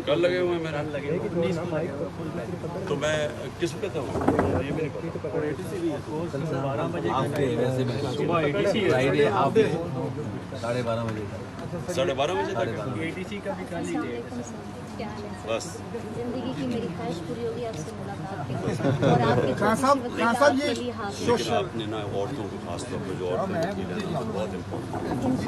कल लगे हुए हैं मेरा, तो मैं किस पे था? ये मेरे को सुबह फ्राइडे आप 12:30 बजे 12:30 बजे तक एटीसी का भी खा लीजिए। क्या हाल है सर? बस। जिंदगी की मेरी ख्वाहिश पूरी होगी आपसे मुलाकात के और आपके खान साहब के लिए हाथ लेकिन आपने ना औरतों को खास तौर पर जो औरतें वकील हैं ना, बहुत इम्पोर्टेंट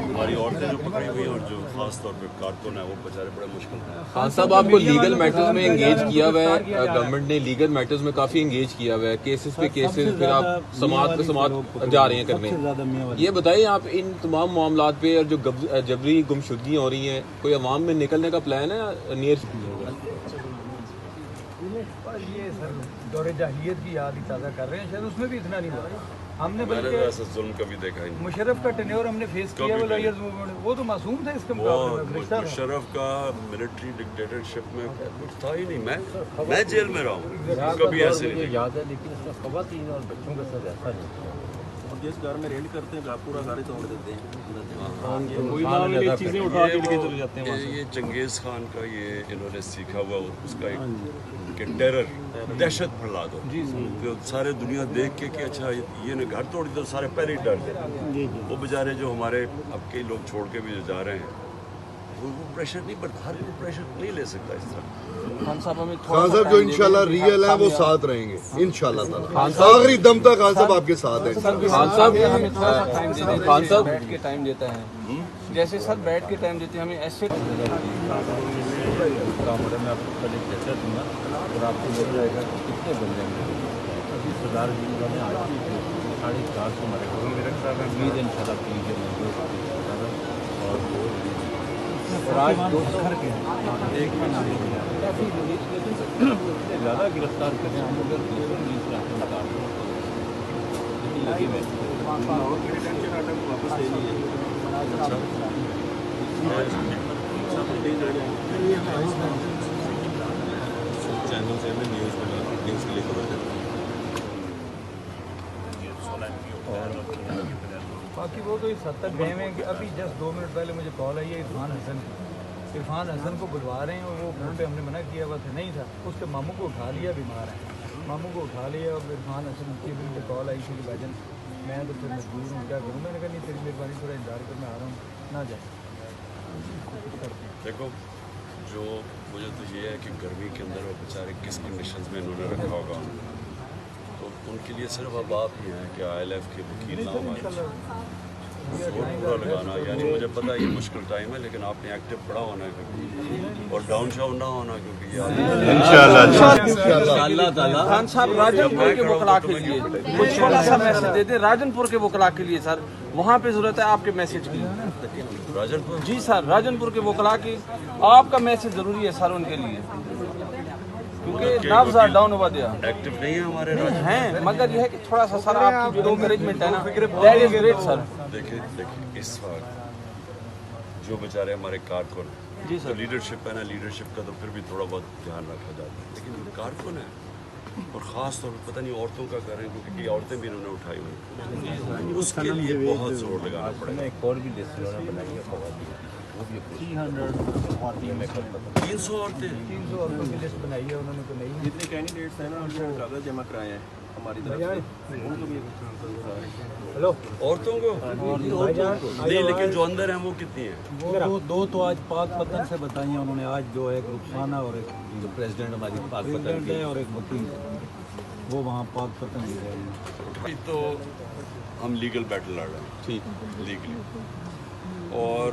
हमारी औरतें जो पकड़ी हुई हैं और जो खास तौर पर कारकुन है वो बेचारे बड़े मुश्किल हैं। खान साहब आपको लीगल मैटर्स में एंगेज किया हुआ है, गवर्नमेंट ने लीगल मैटर्स में काफी एंगेज किया हुआ है, केसेस पे केसेस, फिर आप समात पे समात जा रहे हैं करने। ये बताइए आप इन तमाम मामलात पे और जो जबरी गुमशुदगियाँ हो रही हैं, कोई अवाम में निकलने का प्लान है नियर? ये सर दौरे जाहिलियत की याद ही ताज़ा कर रहे हैं, शायद उसमें भी इतना नहीं हुआ। हमने मैंने तो ऐसा जुल्म कभी देखा ही नहीं। मुशर्रफ का टेन्योर हमने फेस किया, वो लॉयर्स मूवमेंट, वो तो मासूम था इसके मुकाबले में। मुशर्रफ का मिलिट्री डिक्टेटरशिप में कुछ था ही नहीं। मैं जेल में रहा हूँ, कभी ऐसे नहीं। याद है, लेकिन उसमें ख़वातीन और बच्चों के साथ ऐसा नहीं। जिस घर में रेड करते हैं पूरा घर ही तोड़ देते हैं। चीज़ें उठा के लेके चले जाते हैं। ये चंगेज़ खान का ये इन्होंने सीखा हुआ उसका एक टेरर, दहशत फैला दो तो सारे दुनिया देख के कि अच्छा ये ने घर तोड़ दिया तो सारे पहले ही डर गए। वो बेचारे जो हमारे अब कई लोग छोड़ के भी जो जा रहे हैं वो प्रेशर नहीं, बट हर कोई प्रेशर नहीं ले सकता इस तरह। खान साहब जो इंशाल्लाह रियल है वो साथ रहेंगे इंशाल्लाह ताला, आखिरी दम तक खान साहब आपके साथ हैं। खान साहब बैठ के टाइम देता है, जैसे सर बैठ के टाइम देते हैं हमें ऐसे मैं आपको कल एक चर्चा दूंगा और आपको मिल जाएगा कि कितने बन जाएंगे। अभी सरदार जी ने आज 450 हमारे उम्मीद है इंशाल्लाह और आज 2 घर के एक काफ़ी ज़्यादा गिरफ्तार कर रहे हैं हम लोग, लगे हुए वापस ले लिए। चैनल से मैं न्यूज़ के लिए खबर करता हूँ। बाकी वो तो इस हद तक गए हैं कि अभी जस्ट 2 मिनट पहले मुझे कॉल आई है इरफान हसन को बुलवा रहे हैं और वो घर पे हमने मना किया हुआ था, नहीं था। उसके मामू को उठा लिया, बीमार है, मामू को उठा लिया और इरफान हसन की मुझे कॉल आई थी कि भाईजान मैं तो फिर मजबूर हूँ, क्या करूँ। मैंने कहा नहीं तेरी मेहरबानी, थोड़ा इंतजार कर, मैं आ रहा हूँ, ना जाए। देखो जो मुझे तो ये है कि गर्मी के अंदर वो बेचारे किस कंडीशंस में इन्होंने रखा होगा, तो उनके लिए सिर्फ अब आप ही हैं कि ILF के वकील ना हमारे पूरा लगाना, यानी मुझे पता है ये मुश्किल टाइम है, लेकिन आपने एक्टिव पड़ा होना है और डाउन शाउन ना होना, क्योंकि इंशाल्लाह खान साहब राजनपुर के वकला के लिए कुछ छोटा सा मैसेज दे दें, राजनपुर के वकला के लिए सर, वहाँ पे जरूरत है आपके मैसेज की। राजनपुर जी सर, राजनपुर के वकला की आपका मैसेज जरूरी है सर उनके लिए, क्योंकि knobs are down over there. Active नहीं है हमारे राजनपुर हैं, मगर यह है कि थोड़ा सा सर आपकी जो इंकरेजमेंट है ना, दैट इज ग्रेट सर। देखिए इस वक्त जो बेचारे हमारे कारकुन जी सर, तो लीडरशिप है ना, लीडरशिप का तो फिर भी थोड़ा बहुत ध्यान रखा जाता है, लेकिन जो कारकुन है और ख़ास तौर पर पता नहीं औरतों का करें, क्योंकि कई औरतें भी इन्होंने उठाई हुई, उसके लिए बहुत जोर लगाना पड़ेगा। एक और भी लिस्ट बनाई है खवातीन, वो भी 300 औरतें 300 औरतों की लिस्ट बनाई है उन्होंने, तो नहीं जितने कैंडिडेट्स हैं ना उनसे कागज जमा कराए हैं हमारी तरफ से, उनको भी हेलो औरतों को नहीं, लेकिन जो अंदर हैं वो कितनी हैं? वो दो तो आज पाक पतन से बताई हैं उन्होंने, आज जो एक रुखसाना और एक जो प्रेसिडेंट हमारी पाक पतन के और एक वकील, वो वहाँ पाक पतन भी गए हैं। अभी तो हम लीगल बैटल लड़ रहे हैं, ठीक लीगली, और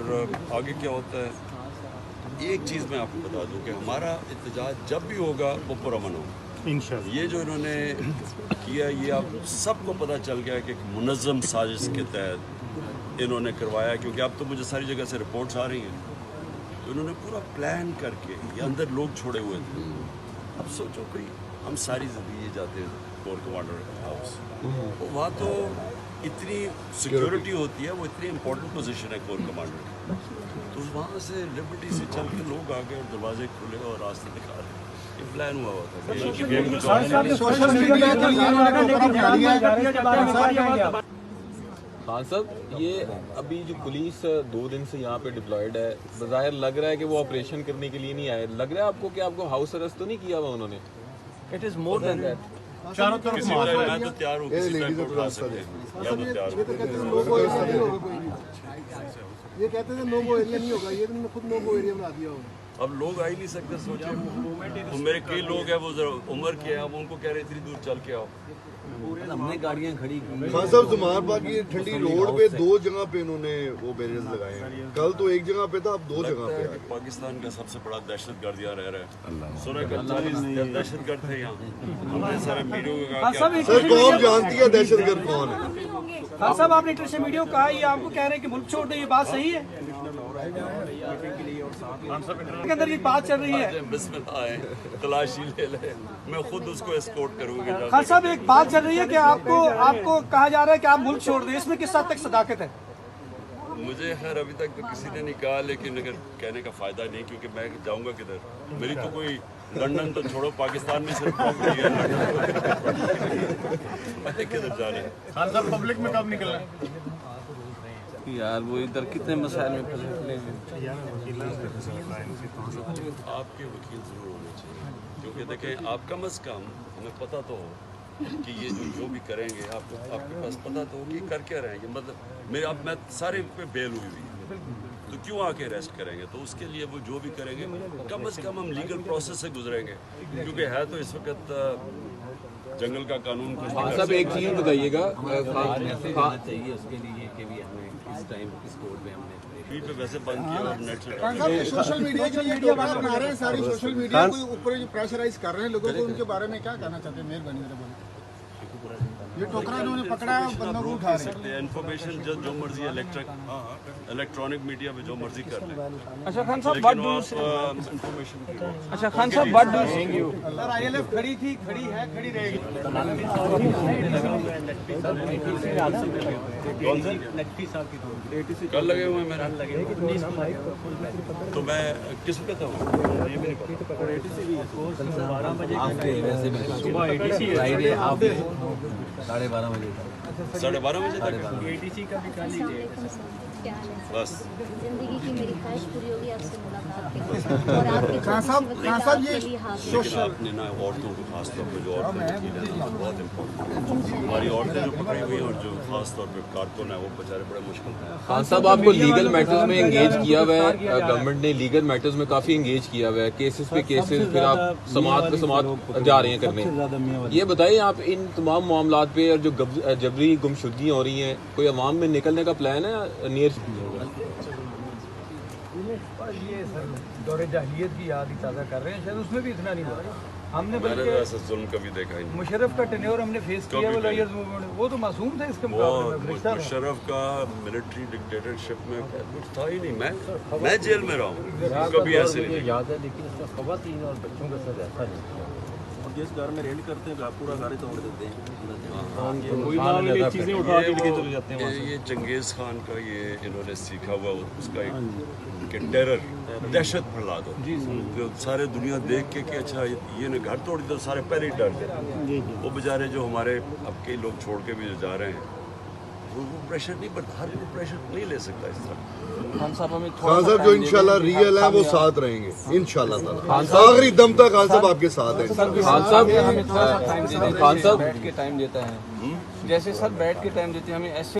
आगे क्या होता है एक चीज़ मैं आपको बता दूं कि हमारा एहतजाज जब भी होगा वो पुरअमन होगा इंशाअल्लाह। ये जो इन्होंने किया ये आप सबको पता चल गया कि एक मुनज़्ज़म साजिश के तहत इन्होंने करवाया, क्योंकि अब तो मुझे सारी जगह से रिपोर्ट्स आ रही हैं, तो इन्होंने पूरा प्लान करके ये अंदर लोग छोड़े हुए थे। अब सोचो कोई हम सारी ज़िंदगी जाते हैं कोर कमांडर हाउस, तो वहाँ तो इतनी सिक्योरिटी होती है, वो इतनी इम्पोर्टेंट पोजीशन है कोर कमांडर की, तो वहाँ से लिबर्टी से चल के लोग आ गए और दरवाजे खुले और रास्ते दिखा रहे। ये प्लान हुआ था। सोशल मीडिया خان صاحب یہ ابھی جو پولیس 2 دن سے یہاں پہ ڈپلائڈ ہے، بظاہر لگ رہا ہے کہ وہ آپریشن کرنے کے لیے نہیں آئے، لگ رہا ہے آپ کو کہ آپ کو ہاؤس ارسٹ تو نہیں کیا ہوا انہوں نے؟ It is more than that. چاروں طرف میں تو تیار ہوں کسی ٹائم کو اٹھا سکتے ہیں یا تو تیار ہوں. یہ کہتے تھے نو گو ایریا نہیں ہوگا، یہ انہوں نے خود نو گو ایریا بنا دیا ہوگا. اب لوگ آ ہی نہیں سکتے. سوچے تو میرے کئی لوگ ہیں وہ ذرا عمر کے ہیں، اب ان کو کہہ رہے اتنی دور چل کے آؤ. ہم نے گاڑیاں کھڑی کی. خان صاحب زمان پاک کی ٹھنڈی روڈ پہ 2 جگہ پہ انہوں نے وہ بیریئرز لگائے ہیں. کل تو 1 جگہ پہ تھا، اب 2 جگہ پہ. پاکستان کا سب سے بڑا دہشت گرد یہاں رہ رہا ہے. 16 دہشت گرد تھے یہاں. ہم نے سارے میڈیا کو کہا کہ سر قوم جانتی ہے دہشت گرد کون ہے. خان صاحب آپ نے انٹرنیشنل میڈیا کو کہا یہ آپ کو کہہ رہے ہیں کہ ملک چھوڑ دیں، یہ بات صحیح ہے؟ کے اندر یہ بات چل رہی ہے. بسم اللہ آئے تلاشی لے لے، میں خود اس کو اسکورٹ کروں گا. خان صاحب ایک بات چل رہی ہے کہ آپ کو کہا جا رہا ہے کہ آپ ملک چھوڑ دیں، اس میں کس حد تک صداقت ہے؟ مجھے خیر ابھی تک تو کسی نے نہیں کہا، لیکن اگر کہنے کا فائدہ نہیں، کیونکہ میں جاؤں گا کدھر. میری تو کوئی لندن تو چھوڑو، پاکستان میں صرف پراپرٹی ہے. میں کدھر جا رہے ہیں. خان صاحب پبلک میں کب نکلنا ہے یار؟ وہ ادھر کتنے مسائل میں پھنسے ہیں. آپ کے وکیل ضرور ہونے چاہیے، کیونکہ دیکھیں آپ کم از کم ہمیں پتہ تو ہو کہ یہ جو بھی کریں گے، آپ کے پاس پتہ تو ہو کہ کر کیا رہیں گے. مطلب میں سارے پہ بیل ہوئی ہوئی ہے، تو کیوں آ کے اریسٹ کریں گے؟ تو اس کے لیے وہ جو بھی کریں گے کم از کم ہم لیگل پروسیس سے گزریں گے، کیونکہ ہے تو اس وقت جنگل کا قانون کچھ خان صاحب ایک چیز بتائیے گا، چاہیے اس کے لیے کہ بھی ہمیں کس ٹائم کس کوڈ میں ہم نے فی پہ ویسے بند کیا اور نیٹ سے سوشل میڈیا کے لیے جو بات بنا رہے ہیں، ساری سوشل میڈیا کو اوپر جو پریشرائز کر رہے ہیں لوگوں کو، ان کے بارے میں کیا کہنا چاہتے ہیں؟ مہربانی کریں. یہ ٹوکرا انہوں نے پکڑا ہے، بندوں کو اٹھا رہے ہیں. انفارمیشن جو مرضی الیکٹرانک میڈیا میں جو مرضی کر لیں. اچھا خان صاحب لیکن وہ انفارمیشن اچھا خان صاحب but sir I L F کھڑی تھی، کھڑی ہے، کھڑی رہے گی. کل لگے ہوئے ہیں میرے، تو میں کس پہ تھا یہ بھی نہیں پتا. صبح فرائیڈے آپ 12:30 بجے 12:30 بجے تک السلام علیکم سر، کیا حال ہے؟ بس. زندگی کی میری خواہش پوری ہوگی آپ سے ملاقات کے اور آپ کے خان صاحب یہ لیکن آپ نے نا عورتوں کو خاص طور پہ جو عورتیں وکیل ہیں بہت امپورٹنٹ ہے. ہماری عورتیں جو پکڑی ہوئی ہیں اور جو خاص طور پہ کارکن ہیں وہ بیچارے بڑے مشکل ہیں. خان صاحب آپ کو لیگل میٹرز میں انگیج کیا ہوا ہے، گورنمنٹ نے لیگل میٹرز میں کافی انگیج کیا ہوا ہے، کیسز پہ کیسز، پھر آپ سماعت پہ سماعت جا رہے ہیں کرنے. یہ بتائیں آپ ان تمام معاملات پہ اور جو جبری گمشدگیاں ہو رہی ہیں، کوئی عوام میں نکلنے کا پلان ہے نیئر؟ یہ سر دور جاہلیت کی یاد ہی تازہ کر رہے ہیں، شاید اس میں بھی اتنا نہیں ہوا. ہم نے میں نے بلکہ ایسا ظلم کبھی دیکھا ہی نہیں. مشرف کا ٹینیور ہم نے فیس کیا، وہ لائرز موومنٹ، وہ تو معصوم تھے اس کے مقابلے میں. فرشتہ تھا. مشرف کا ملٹری ڈکٹیٹرشپ میں کچھ تھا ہی نہیں. میں جیل میں رہا ہوں، کبھی ایسے نہیں. یاد ہے، لیکن اس میں خواتین اور بچوں کا ساتھ ایسا نہیں کیا. جس گھر میں ریڈ کرتے ہیں پورا گھر ہی توڑ دیتے ہیں. یہ چنگیز خان کا یہ انہوں نے سیکھا ہوا اس کا ایک کہ ٹیرر، دہشت پھیلا دو. تو سارے دنیا دیکھ کے کہ اچھا یہ نے گھر توڑ دیا، سارے پہلے ہی ڈر گئے. وہ بیچارے جو ہمارے اب کئی لوگ چھوڑ کے بھی جا رہے ہیں، وہ پریشر نہیں، بٹ ہر کوئی پریشر نہیں لے سکتا اس طرح. خان صاحب جو انشاءاللہ ریئل ہیں وہ ساتھ رہیں گے انشاءاللہ تعالی. آخری دم تک خان صاحب آپ کے ساتھ ہیں. خان صاحب بیٹھ کے ٹائم دیتا ہے، جیسے سر بیٹھ کے ٹائم دیتے ہیں ہمیں ایسے